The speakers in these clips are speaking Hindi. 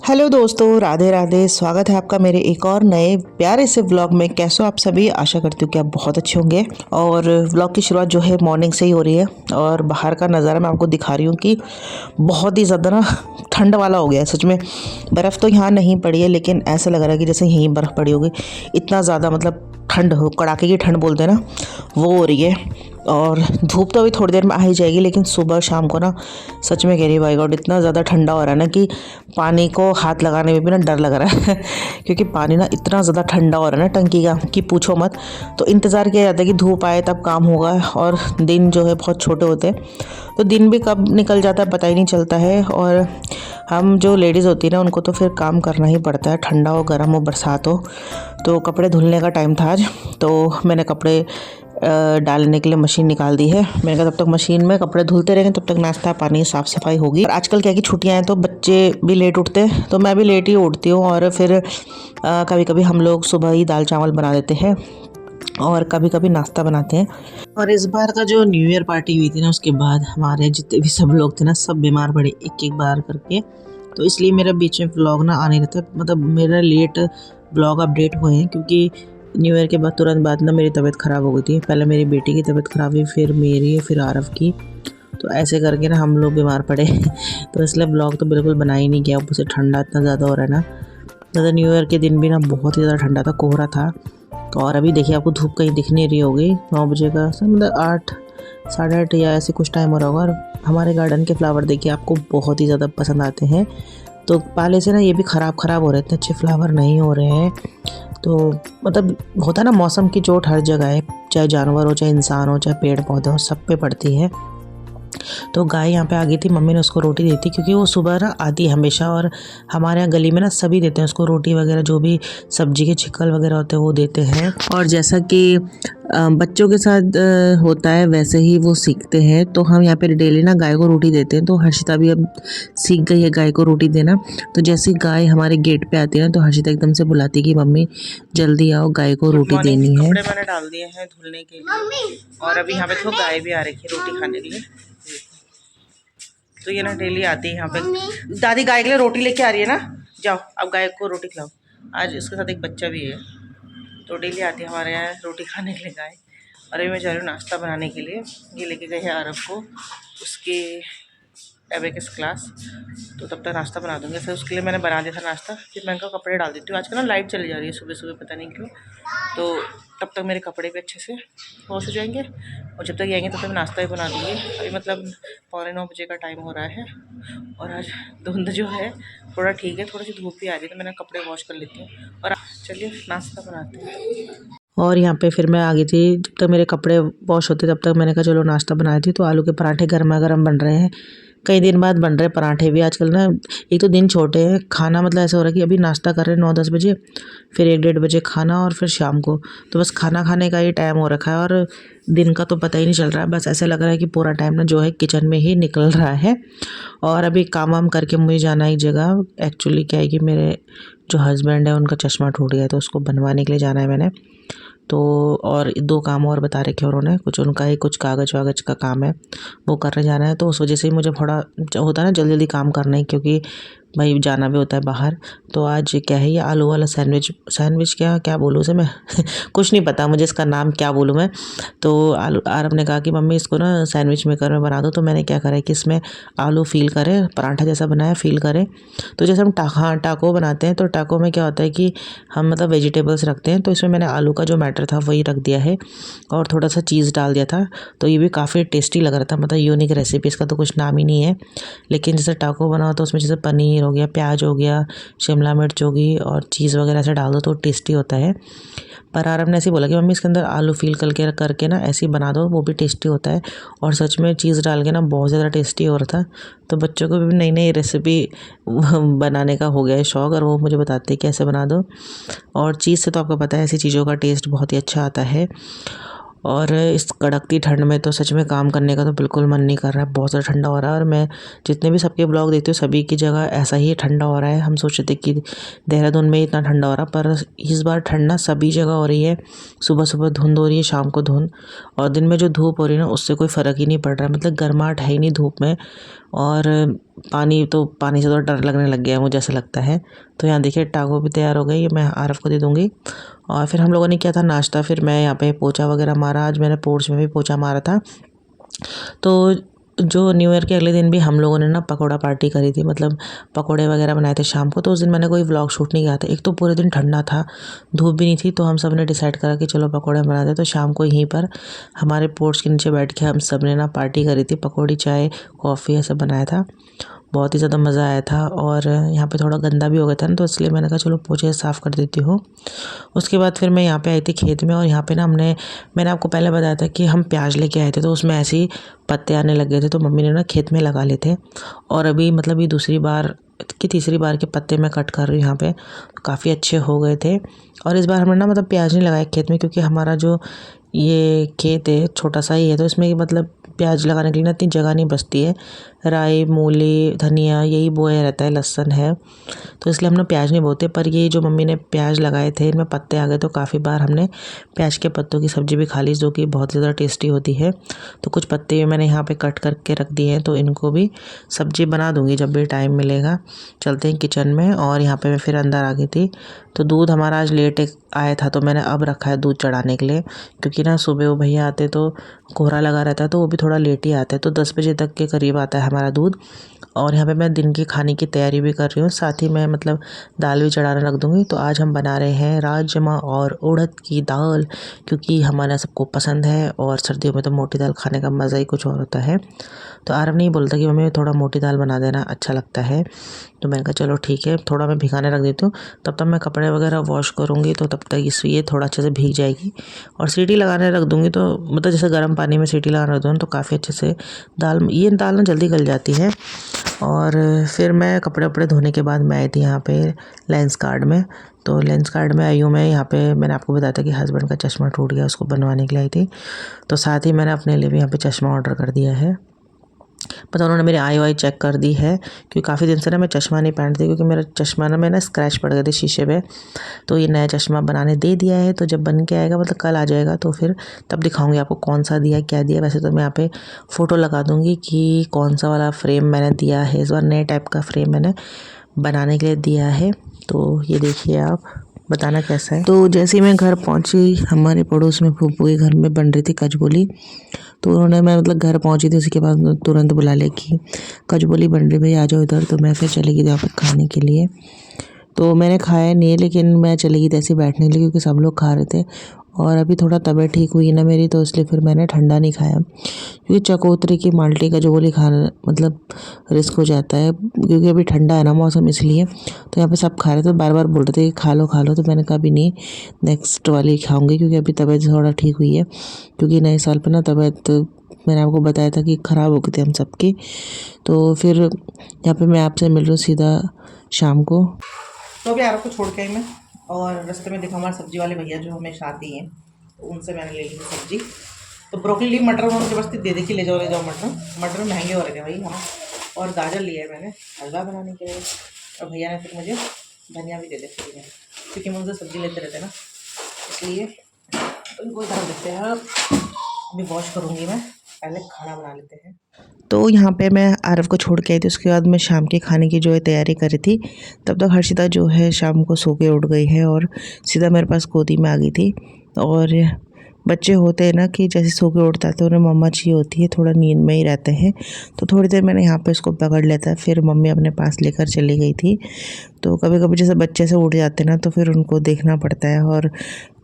हेलो दोस्तों, राधे राधे। स्वागत है आपका मेरे एक और नए प्यारे से व्लॉग में। कैसे हो आप सभी? आशा करती हूँ कि आप बहुत अच्छे होंगे। और व्लॉग की शुरुआत जो है मॉर्निंग से ही हो रही है। और बाहर का नज़ारा मैं आपको दिखा रही हूँ कि बहुत ही ज़्यादा ना ठंड वाला हो गया है सच में। बर्फ़ तो यहाँ नहीं पड़ी है, लेकिन ऐसा लग रहा है कि जैसे यहीं बर्फ़ पड़ी होगी। इतना ज़्यादा मतलब ठंड हो, कड़ाके की ठंड बोलते हैं ना, वो हो रही है। और धूप तो अभी थोड़ी देर में आ ही जाएगी, लेकिन सुबह शाम को ना सच में कह रही बाई गॉड इतना ज़्यादा ठंडा हो रहा है ना कि पानी को हाथ लगाने में भी ना डर लग रहा है क्योंकि पानी ना इतना ज़्यादा ठंडा हो रहा है ना टंकी का कि पूछो मत। तो इंतज़ार किया जाता है कि धूप आए तब काम होगा। और दिन जो है बहुत छोटे होते हैं, तो दिन भी कब निकल जाता है पता ही नहीं चलता है। और हम जो लेडीज़ होती है ना, उनको तो फिर काम करना ही पड़ता है, ठंडा हो गर्म हो बरसात हो। तो कपड़े धुलने का टाइम था आज, तो मैंने कपड़े डालने के लिए मशीन निकाल दी है। मैंने कहा तब तक मशीन में कपड़े धुलते रहेंगे, तब तक नाश्ता पानी साफ़ सफाई होगी। और आजकल क्या कि छुट्टियां हैं तो बच्चे भी लेट उठते हैं, तो मैं भी लेट ही उठती हूँ। और फिर कभी कभी हम लोग सुबह ही दाल चावल बना देते हैं और कभी कभी नाश्ता बनाते हैं। और इस बार का जो न्यू ईयर पार्टी हुई थी ना, उसके बाद हमारे जितने भी सब लोग थे ना, सब बीमार पड़े एक एक बार करके। तो इसलिए मेरा बीच में व्लॉग ना आने रहता है, मतलब मेरा लेट व्लॉग अपडेट हुए हैं, क्योंकि न्यू ईयर के बाद तुरंत बाद ना मेरी तबीयत ख़राब हो गई थी। पहले मेरी बेटी की तबीयत ख़राब हुई, फिर मेरी, फिर आरव की। तो ऐसे करके ना हम लोग बीमार पड़े तो इसलिए ब्लॉग तो बिल्कुल बना ही नहीं गया। ऊपर से ठंडा इतना ज़्यादा हो रहा है ना, ज़्यादा न्यू ईयर के दिन भी ना बहुत ही ज़्यादा ठंडा था, कोहरा था। तो और अभी देखिए आपको धूप कहीं दिख नहीं रही होगी। 9 बजे का मतलब 8 साढ़े 8 या ऐसे कुछ टाइम हो रहा होगा। और हमारे गार्डन के फ्लावर देखिए आपको बहुत ही ज़्यादा पसंद आते हैं। तो पहले से ना ये भी ख़राब हो रहे थे, अच्छे फ्लावर नहीं हो रहे हैं। तो मतलब होता है ना, मौसम की चोट हर जगह है, चाहे जानवर हो, चाहे इंसान हो, चाहे पेड़ पौधे हो, सब पे पड़ती है। तो गाय यहाँ पे आ गई थी, मम्मी ने उसको रोटी दी थी, क्योंकि वो सुबह ना आती है हमेशा। और हमारे यहाँ गली में ना सभी देते हैं उसको रोटी वगैरह, जो भी सब्जी के छिक्कल वगैरह होते हैं वो देते हैं। और जैसा कि बच्चों के साथ होता है, वैसे ही वो सीखते हैं। तो हम यहाँ पे डेली ना गाय को रोटी देते हैं। तो हर्षिता भी अब सीख गई है गाय को रोटी देना। तो जैसे गाय हमारे गेट पे आती है ना, तो हर्षिता एकदम से बुलाती है कि मम्मी जल्दी आओ, गाय को रोटी देनी है। कपड़े मैंने डाल दिए हैं धुलने के लिए, और अभी यहाँ पे तो गाय भी आ रखी है रोटी खाने के लिए। तो ये ना डेली आती है यहाँ पे। दादी गाय के लिए रोटी लेके आ रही है ना, जाओ अब गाय को रोटी खिलाओ। आज इसके साथ एक बच्चा भी है, तो डेली आती है हमारे यहाँ रोटी खाने के लिए गाय। और अभी मैं जा रही हूँ नाश्ता बनाने के लिए। ये लेके गए हैं आरव को उसके एबेकस क्लास, तो तब तक नाश्ता बना दूँगी। फिर उसके लिए मैंने बना दिया था नाश्ता, फिर मैं इनका कपड़े डाल देती हूँ। आजकल ना लाइट चली जा रही है सुबह सुबह, पता नहीं क्यों। तो तब तक मेरे कपड़े भी अच्छे से वॉश हो जाएंगे, और जब तक ये आएंगे तब तक मैं नाश्ता ही बना दूँगी। अभी मतलब 8:45 बजे का टाइम हो रहा है, और आज धुंध जो है थोड़ा ठीक है, थोड़ी सी धूप भी आ रही है, तो मैंने कपड़े वॉश कर लेती हूँ। और चलिए नाश्ता बनाते हैं। और यहाँ पे फिर मैं आ गई थी, जब तक मेरे कपड़े वॉश होते तब तक मैंने कहा चलो नाश्ता बनाई थी। तो आलू के पराठे गर्मा गर्म बन रहे हैं, कई दिन बाद बन रहे पराठे भी आजकल ना। एक तो दिन छोटे हैं, खाना मतलब ऐसा हो रहा है कि अभी नाश्ता कर रहे हैं 9-10 बजे, फिर 1-1:30 बजे खाना, और फिर शाम को तो बस खाना खाने का ही टाइम हो रखा है। और दिन का तो पता ही नहीं चल रहा है, बस ऐसा लग रहा है कि पूरा टाइम ना जो है किचन में ही निकल रहा है। और अभी काम वाम करके मुझे जाना एक जगह। एक्चुअली क्या है कि मेरे जो हस्बैंड है उनका चश्मा टूट गया है, तो उसको बनवाने के लिए जाना है मैंने। तो और 2 काम और बता रखे हैं उन्होंने, कुछ उनका ही कुछ कागज़ वागज़ का काम है, वो करने जाना है। तो उस वजह से ही मुझे थोड़ा होता है ना जल्दी जल्दी काम करना है, क्योंकि भाई जाना भी होता है बाहर। तो आज क्या है, ये आलू वाला सैंडविच क्या बोलूँ उसे मैं कुछ नहीं पता मुझे इसका नाम क्या बोलूँ मैं। तो आलू, आरव ने कहा कि मम्मी इसको ना सैंडविच मेकर में बना दो। तो मैंने क्या करा है कि इसमें आलू फील करें, पराठा जैसा बनाया, फील करें। तो जैसे हम टाको बनाते हैं, तो टाको में क्या होता है कि हम मतलब वेजिटेबल्स रखते हैं, तो इसमें मैंने आलू का जो मैटर था वही रख दिया है, और थोड़ा सा चीज़ डाल दिया था। तो ये भी काफ़ी टेस्टी लग रहा था, मतलब यूनिक रेसिपी, इसका तो कुछ नाम ही नहीं है। लेकिन जैसे टाको बनाओ तो उसमें जैसे पनीर हो गया, प्याज हो गया, शिमला मिर्च होगी, और चीज़ वगैरह ऐसे डाल दो तो टेस्टी होता है। पर आरव ने ऐसे बोला कि मम्मी इसके अंदर आलू फील करके ना ऐसे ही बना दो, वो भी टेस्टी होता है। और सच में चीज़ डाल के ना बहुत ज़्यादा टेस्टी हो रहा था। तो बच्चों को भी नई नई रेसिपी बनाने का हो गया है शौक़, और वो मुझे बताते हैं कैसे बना दो। और चीज़ से तो आपको पता है ऐसी चीज़ों का टेस्ट बहुत ही अच्छा आता है। और इस कड़कती ठंड में तो सच में काम करने का तो बिल्कुल मन नहीं कर रहा है, बहुत ज़्यादा ठंडा हो रहा है। और मैं जितने भी सबके ब्लॉग देखती हूँ, सभी की जगह ऐसा ही ठंडा हो रहा है। हम सोच रहे थे कि देहरादून में इतना ठंडा हो रहा, पर इस बार ठंडा सभी जगह हो रही है। सुबह सुबह धुंध हो रही है, शाम को धुंध, और दिन में जो धूप हो रही है ना, उससे कोई फ़र्क ही नहीं पड़ रहा है। मतलब गर्माहट है ही नहीं धूप में। और पानी से तो डर लगने लग गया है मुझे, ऐसा लगता है। तो यहाँ देखिए टांगो भी तैयार हो गई, ये मैं आरव को दे दूँगी। और फिर हम लोगों ने किया था नाश्ता, फिर मैं यहाँ पे पोछा वगैरह मारा। आज मैंने पोर्च में भी पोछा मारा था। तो जो न्यू ईयर के अगले दिन भी हम लोगों ने ना पकौड़ा पार्टी करी थी, मतलब पकौड़े वगैरह बनाए थे शाम को। तो उस दिन मैंने कोई व्लॉग शूट नहीं किया था, एक तो पूरे दिन ठंडा था, धूप भी नहीं थी। तो हम सब ने डिसाइड करा कि चलो पकौड़े बनाते हैं। तो शाम को यहीं पर हमारे पोर्च के नीचे बैठ के हम सब ने ना पार्टी करी थी, पकौड़ी चाय कॉफ़ी ऐसा बनाया था। बहुत ही ज़्यादा मज़ा आया था। और यहाँ पे थोड़ा गंदा भी हो गया था ना, तो इसलिए मैंने कहा चलो पोछे साफ़ कर देती हूँ। उसके बाद फिर मैं यहाँ पे आई थी खेत में, और यहाँ पे ना मैंने आपको पहले बताया था कि हम प्याज लेके आए थे, तो उसमें ऐसे ही पत्ते आने लग गए थे। तो मम्मी ने ना खेत में लगा लिए थे, और अभी मतलब ये तीसरी बार के पत्ते मैं कट कर रही हूँ यहाँ पे। काफ़ी अच्छे हो गए थे। और इस बार हमने ना मतलब प्याज नहीं लगाया खेत में, क्योंकि हमारा जो ये खेत है छोटा सा ही है, तो इसमें मतलब प्याज लगाने के लिए ना इतनी जगह नहीं बचती है। राई, मूली, धनिया यही बोया रहता है, लहसुन है, तो इसलिए हम लोग प्याज नहीं बोते। पर ये जो मम्मी ने प्याज लगाए थे, इनमें पत्ते आ गए, तो काफ़ी बार हमने प्याज के पत्तों की सब्ज़ी भी खा ली, जो कि बहुत ज़्यादा टेस्टी होती है। तो कुछ पत्ते भी मैंने यहाँ पे कट करके रख दिए हैं, तो इनको भी सब्ज़ी बना दूँगी जब भी टाइम मिलेगा। चलते हैं किचन में। और यहाँ पे मैं फिर अंदर आ गई थी। तो दूध हमारा आज लेट आया था, तो मैंने अब रखा है दूध चढ़ाने के लिए, क्योंकि ना सुबह वो भैया आते तो कोहरा लगा रहता है, तो वो भी थोड़ा लेट ही आते हैं। तो 10 बजे तक के करीब आता है हमारा दूध। और यहाँ पे मैं दिन के खाने की तैयारी भी कर रही हूँ, साथ ही मैं मतलब दाल भी चढ़ाने रख दूँगी। तो आज हम बना रहे हैं राजमा और उड़द की दाल, क्योंकि हमारे सबको पसंद है, और सर्दियों में तो मोटी दाल खाने का मज़ा ही कुछ और होता है। तो आरव नहीं बोलता कि मम्मी थोड़ा मोटी दाल बना देना, अच्छा लगता है। तो मैंने कहा चलो ठीक है, थोड़ा मैं भिगाने रख देती हूँ, तब तक मैं कपड़े वगैरह वॉश करूँगी, तो तब तक ये थोड़ा अच्छे से भीग जाएगी। और सीटी लगाने रख दूँगी, तो मतलब जैसे गर्म पानी में सीटी लगाने रख दूँ तो काफ़ी अच्छे से ये दाल ना जल्दी गल जाती है। और फिर मैं कपड़े वपड़े धोने के बाद मैं आई थी यहाँ पे लेंस कार्ड में। तो लेंस कार्ड में आई हूँ मैं। यहाँ पे मैंने आपको बताया था कि हस्बैंड का चश्मा टूट गया, उसको बनवाने के लिए आई थी। तो साथ ही मैंने अपने लिए भी यहाँ पे चश्मा ऑर्डर कर दिया है। पता उन्होंने मेरी आई वाई चेक कर दी है, क्योंकि काफ़ी दिन से ना मैं चश्मा नहीं पहनती, क्योंकि मेरा चश्मा ना मैं स्क्रैच पड़ गए थे शीशे पे। तो ये नया चश्मा बनाने दे दिया है, तो जब बन के आएगा मतलब कल आ जाएगा, तो फिर तब दिखाऊंगी आपको कौन सा दिया क्या दिया। वैसे तो मैं यहाँ पे फ़ोटो लगा दूँगी कि कौन सा वाला फ्रेम मैंने दिया है। इस बार नए टाइप का फ्रेम मैंने बनाने के लिए दिया है। तो ये देखिए आप, बताना कैसा है। तो जैसे ही मैं घर पहुंची, हमारे पड़ोस में फूफू के घर में बन रही थी कचबोली। तो उन्होंने, मैं मतलब घर पहुंची थी, उसके बाद तुरंत बुला ले कि कचबोली बन रही, भाई आ जाओ इधर। तो मैं फिर चली गई वहाँ पर खाने के लिए। तो मैंने खाया नहीं, लेकिन मैं चली गई ऐसे बैठने के लिए, क्योंकि सब लोग खा रहे थे। और अभी थोड़ा तबीयत ठीक हुई ना मेरी, तो इसलिए फिर मैंने ठंडा नहीं खाया, क्योंकि चकोतरे की माल्टे का जो गोली खाना मतलब रिस्क हो जाता है, क्योंकि अभी ठंडा है ना मौसम, इसलिए। तो यहाँ पे सब खा रहे थे, बार बार बोल रहे थे कि खा लो खा लो। तो मैंने कहा भी नहीं, नेक्स्ट वाली खाऊंगी, क्योंकि अभी तबीयत थोड़ा ठीक हुई है। क्योंकि नए साल पर ना तबीयत, मैंने आपको बताया था कि ख़राब हो गई थी हम सबकी। तो फिर यहाँ पे मैं आपसे मिल रही हूँ सीधा शाम को। तो अभी आपको छोड़ के आई मैं, और रास्ते में देखा हमारे सब्जी वाले भैया जो हमेशा आते हैं, तो उनसे मैंने ले ली थी सब्जी। तो ब्रोकली मटर उन्होंने ज़बरदस्ती दे दी कि ले जाओ मटर महंगे हो रहे थे भाई हाँ। और गाजर लिया है मैंने हलवा बनाने के लिए। और भैया ने फिर मुझे धनिया भी दे दी फ्री में, क्योंकि मुझसे सब्ज़ी लेते रहते ना, इसलिए उनको इधर देते हैं। अभी वॉश करूँगी मैं, पहले खाना बना लेते हैं। तो यहाँ पे मैं आरव को छोड़ के आई थी, उसके बाद मैं शाम के खाने की जो है तैयारी करी थी। तब तक हर्षिता जो है शाम को सो के उठ गई है, और सीधा मेरे पास गोदी में आ गई थी। और बच्चे होते हैं ना कि जैसे सो के उठता है तो उन्हें मम्मा चाहिए होती है, थोड़ा नींद में ही रहते हैं। तो थोड़ी देर मैंने यहाँ पे इसको पकड़ लेता है, फिर मम्मी अपने पास लेकर चली गई थी। तो कभी कभी जैसे बच्चे से उठ जाते हैं ना, तो फिर उनको देखना पड़ता है, और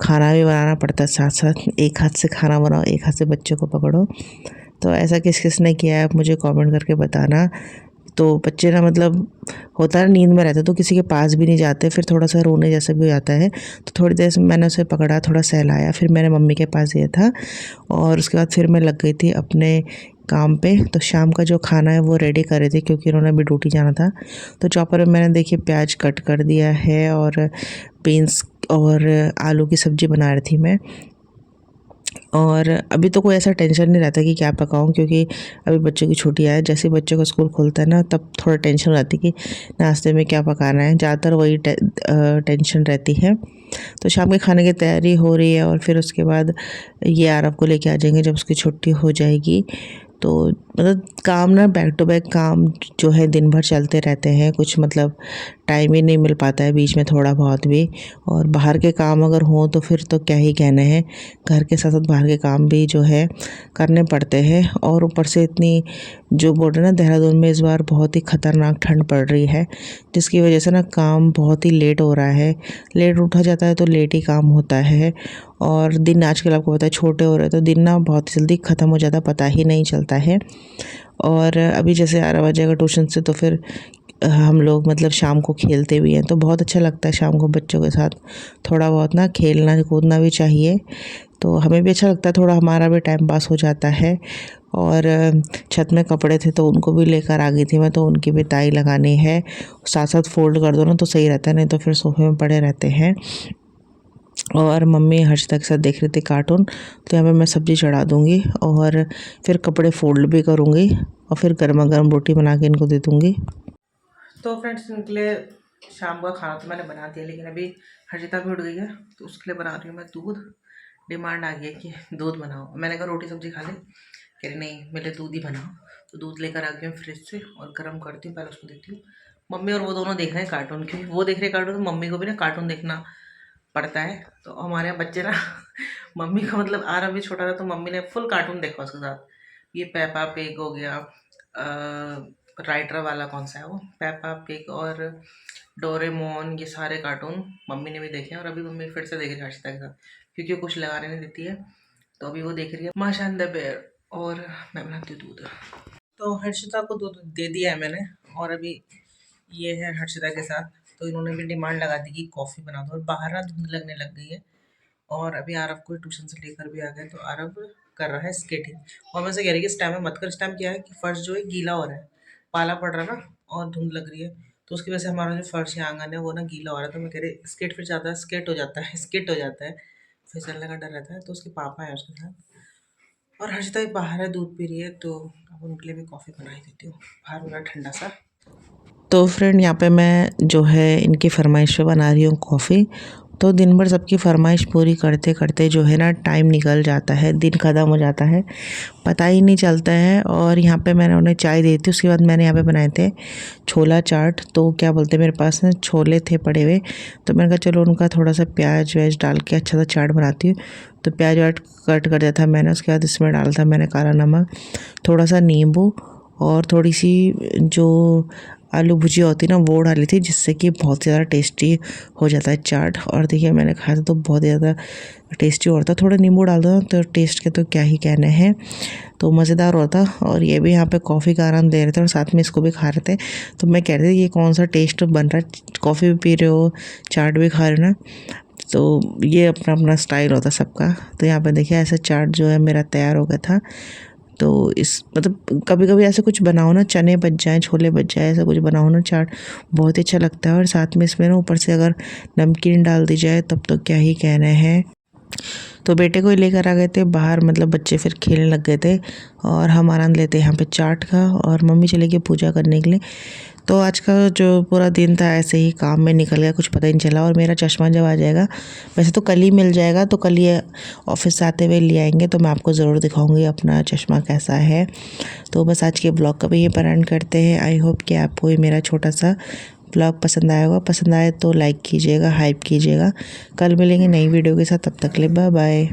खाना भी बनाना पड़ता है साथ साथ। एक हाथ से खाना बनाओ, एक हाथ से बच्चे को पकड़ो। तो ऐसा किस किस ने किया है आप मुझे कमेंट करके बताना। तो बच्चे ना मतलब होता है नींद में रहते तो किसी के पास भी नहीं जाते, फिर थोड़ा सा रोने जैसा भी हो जाता है। तो थोड़ी देर से मैंने उसे पकड़ा, थोड़ा सहलाया, फिर मैंने मम्मी के पास दिया था, और उसके बाद फिर मैं लग गई थी अपने काम पे। तो शाम का जो खाना है वो रेडी कर रही थी, क्योंकि उन्होंने भी ड्यूटी जाना था। तो चॉपर में मैंने देखिए प्याज कट कर दिया है, और बीन्स और आलू की सब्ज़ी बना रही थी मैं। और अभी तो कोई ऐसा टेंशन नहीं रहता कि क्या पकाऊं, क्योंकि अभी बच्चों की छुट्टियां है। जैसे बच्चों का स्कूल खुलता है ना, तब थोड़ा टेंशन रहती है कि नाश्ते में क्या पकाना है, ज़्यादातर वही टेंशन रहती है। तो शाम के खाने की तैयारी हो रही है, और फिर उसके बाद ये आरव को लेके आ जाएंगे जब उसकी छुट्टी हो जाएगी। तो मतलब काम ना बैक टू बैक काम जो है दिन भर चलते रहते हैं, कुछ मतलब टाइम ही नहीं मिल पाता है बीच में थोड़ा बहुत भी। और बाहर के काम अगर हों तो फिर तो क्या ही कहने हैं, घर के साथ साथ बाहर के काम भी जो है करने पड़ते हैं। और ऊपर से इतनी जो बोल रहे ना, देहरादून में इस बार बहुत ही ख़तरनाक ठंड पड़ रही है, जिसकी वजह से ना काम बहुत ही लेट हो रहा है। लेट उठा जाता है तो लेट ही काम होता है। और दिन आजकल आपको पता है छोटे हो रहे हैं तो दिन ना बहुत जल्दी ख़त्म हो जाता है, पता ही नहीं चलता है। और अभी जैसे 11 बजेगा ट्यूशन से, तो फिर हम लोग मतलब शाम को खेलते भी हैं, तो बहुत अच्छा लगता है शाम को बच्चों के साथ थोड़ा बहुत ना खेलना कूदना भी चाहिए। तो हमें भी अच्छा लगता है, थोड़ा हमारा भी टाइम पास हो जाता है। और छत में कपड़े थे तो उनको भी लेकर आ गई थी मैं, तो उनकी भी ताई लगानी है। साथ साथ फोल्ड कर दो ना तो सही रहता है, नहीं तो फिर सोफे में पड़े रहते हैं। और मम्मी हर्षिता के साथ देख रही थी कार्टून, तो यहाँ पे मैं सब्ज़ी चढ़ा दूँगी और फिर कपड़े फोल्ड भी करूँगी और फिर गर्मा गर्म रोटी बना के इनको दे दूँगी। तो फ्रेंड्स, इनके लिए शाम का खाना तो मैंने बना दिया, लेकिन अभी हर्षिता भी उठ गई है तो उसके लिए बना रही हूँ मैं दूध। डिमांड आ गई है कि दूध बनाओ। मैंने कहा रोटी सब्जी खा ले, कह रही नहीं मेरे लिए दूध ही बनाओ। तो दूध लेकर आ गई हूँ फ्रिज से और गर्म करती हूँ, पहले उसको देती हूँ। मम्मी और वो दोनों देख रहे हैं कार्टून, क्योंकि वो देख रहे हैं कार्टून तो मम्मी को भी ना कार्टून देखना पड़ता है। तो हमारे यहाँ बच्चे ना मम्मी का मतलब आरव भी छोटा था तो मम्मी ने फुल कार्टून देखा उसके साथ। ये पेपा पिग हो गया, राइटर वाला कौन सा है वो, पेपा पिग और डोरेमोन, ये सारे कार्टून मम्मी ने भी देखे हैं। और अभी मम्मी फिर से देख रही है हर्षिता के साथ, क्योंकि वो कुछ लगाने नहीं देती है। तो अभी वो देख रही है माशान द बेयर, और मैं बनाती हूँ दूध। तो हर्षिता को दूध दे दिया है मैंने, और अभी ये है हर्षिता के साथ। तो इन्होंने भी डिमांड लगा दी कि कॉफ़ी बना दो, और बाहर ना धुंध लगने लग गई है। और अभी आरव को ट्यूशन से लेकर भी आ गए, तो आरव कर रहा है स्केटिंग। और मैं से कह रही कि इस टाइम में मत कर, इस टाइम क्या है कि फर्श जो है गीला हो रहा है, पाला पड़ रहा है ना, और धुंध लग रही है, तो उसकी वजह से हमारा जो फर्श या आंगन है वो ना गीला हो रहा है। तो मैं कह रही स्केट फिर ज़्यादा स्केट हो जाता है, स्किट हो जाता है, फिसलने का डर रहता है। तो उसके पापा है उसके साथ, और हर्षिता भी बाहर है दूध पी रही है, तो अब उनके लिए भी कॉफ़ी बना ही देती हूँ। बाहर हो रहा है ठंडा सा। तो फ्रेंड यहाँ पे मैं जो है इनकी फरमाइश पे बना रही हूँ कॉफ़ी। तो दिन भर सबकी फरमाइश पूरी करते करते जो है ना टाइम निकल जाता है, दिन ख़त्म हो जाता है, पता ही नहीं चलता है। और यहाँ पे मैंने उन्हें चाय दी थी, उसके बाद मैंने यहाँ पे बनाए थे छोला चाट। तो क्या बोलते हैं, मेरे पास ना छोले थे पड़े हुए, तो मैंने कहा चलो उनका थोड़ा सा प्याज व्याज डाल के अच्छा सा चाट बनाती हूँ। तो प्याज वाट कट कर दिया था मैंने, उसके बाद इसमें डाला था मैंने काला नमक, थोड़ा सा नींबू, और थोड़ी सी जो आलू भुजिया होती है ना वो डाली थी, जिससे कि बहुत ज़्यादा टेस्टी हो जाता है चाट। और देखिए मैंने खाया था तो बहुत ज़्यादा टेस्टी होता, थोड़ा नींबू डाल दो तो टेस्ट के तो क्या ही कहने हैं, तो मज़ेदार होता। और ये भी यहाँ पे कॉफ़ी का आनंद दे रहे थे और साथ में इसको भी खा रहे थे। तो मैं कह रही थी ये कौन सा टेस्ट बन रहा है, कॉफ़ी भी पी रहे हो चाट भी खा रहे हो ना, तो ये अपना अपना स्टाइल होता सबका। तो यहाँ पे देखिए ऐसा चाट जो है मेरा तैयार हो गया था। तो इस मतलब कभी कभी ऐसे कुछ बनाओ ना, चने बच जाए छोले बच जाए, ऐसा कुछ बनाओ ना चाट, बहुत ही अच्छा लगता है। और साथ में इसमें ना ऊपर से अगर नमकीन डाल दी जाए तब तो क्या ही कहना है। तो बेटे को ही लेकर आ गए थे बाहर, मतलब बच्चे फिर खेलने लग गए थे और हम आनंद लेते यहाँ पे चाट का। और मम्मी चले गई पूजा करने के लिए। तो आज का जो पूरा दिन था ऐसे ही काम में निकल गया, कुछ पता ही नहीं चला। और मेरा चश्मा जब आ जाएगा, वैसे तो कल ही मिल जाएगा, तो कल ये ऑफिस से आते हुए ले आएंगे, तो मैं आपको ज़रूर दिखाऊंगी अपना चश्मा कैसा है। तो बस आज के ब्लॉग का भी ये पर एंड करते हैं। आई होप कि आपको ये मेरा छोटा सा ब्लॉग पसंद आया होगा, पसंद आए तो लाइक कीजिएगा, हाइप कीजिएगा। कल मिलेंगे नई वीडियो के साथ, तब तक के लिए बाय बाय।